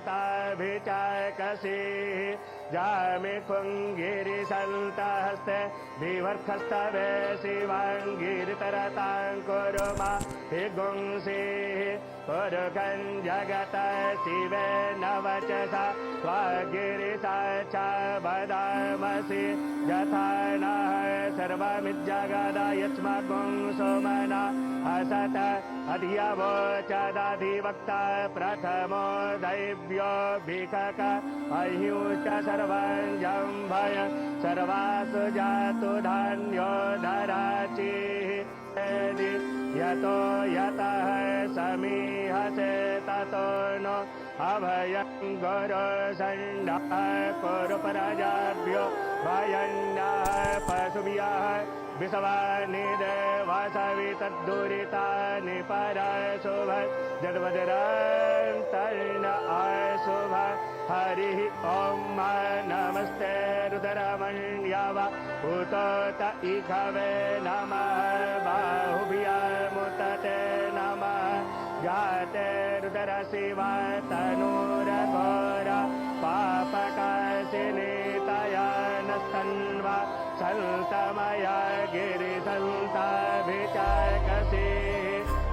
गिरिसन्ताभिचाकसि जामिखुङ्गिरिसन्तहस्ते विवर्खस्तवे शिवाङ्गिरितरताङ्कुरुमा हिगुंसि पुरुखं जगत शिवे नवचसा त्वागिरिसा च वदामसि यथा नः सर्वमिज्जगदा यस्माद्गुं सोमना हसत अधियवोचदाधिवक्ता प्रथमो दैव्यो भिखक अह्युश्च सर्वं जम्भय सर्वासु जातु धान्यो धराचिः यतो यतः समीहसे ततो नो अभयं गुरुसण्डः कुरु प्रजाभ्यो भयन्नः पशुभ्यः विषवानि देवासवि तद्दुरितानि परशुभ जड्वजरन्तर्न अशुभ हरिः ॐ नमस्ते रुद्रमण्याव उतोत इखवे नमः बाहुभ्यामुतते नमः जाते रुद्रशिवा तनूरघोर पापकाशिनीतया नस्तन्वा सन्तमया गिरिसन्ताभिचाकसि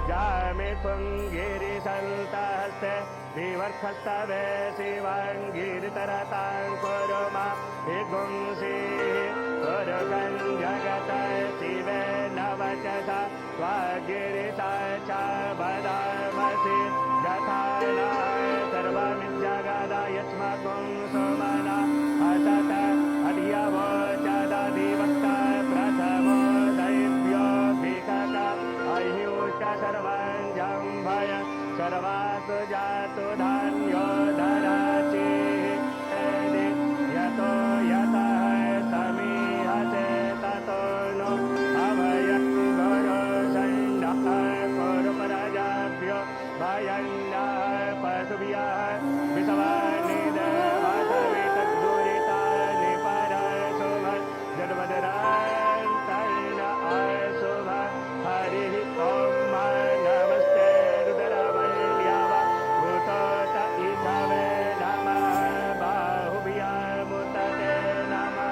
जामिखुङ्गिरिसन्तहस्ते विवर्खस्तवे शिवाङ्गिरितरताङ्कुरुमा हिगुंसि पुरुखं जगत शिवे नवचसा त्वागिरिसा च वदामसि यथा नः सर्वमिज्जगदा यस्माद्गुं सोमना हसत अधियवोचदाधिवक्ता प्रथमो दैव्यो भिखक अह्युश्च सर्वं जम्भय सर्वासु जातु धान्यो धराचिः यतो यतः समीहसे ततो नो अभयं गुरुसण्डः कुरु प्रजाभ्यो भयन्नः पशुभ्यः विषवानि देवासवि तद्दुरितानि परशुभ जड्वजरन्तर्न अशुभ हरिः ॐ नमस्ते रुद्रमण्याव उतोत इखवे नमः बाहुभ्यामुतते नमः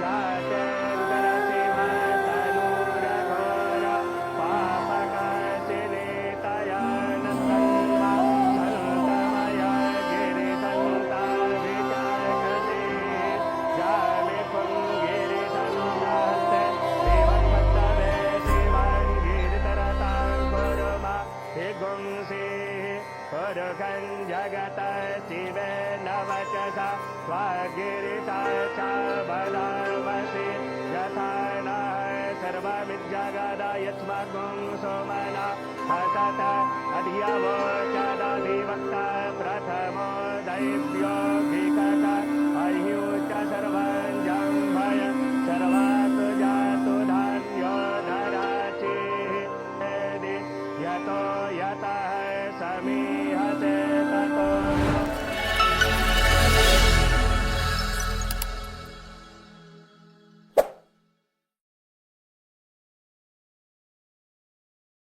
जाते रुद्रशिवा तनूरघोर पापकाशिनीतया नस्तन्वा सन्तमया गिरिसन्ताभिचाकसि जामिखुङ्गिरिसन्तहस्ते विवर्खस्तवे शिवाङ्गिरितरताङ्कुरुमा हिगुंसि पुरुखं जगत शिवे नवचसा त्वागिरिसा च वदामसि यथा नः सर्वमिज्जगदा यस्माद्गुं सोमना हसत अधियवोचदाधिवक्ता प्रथमो दैव्यो भिखक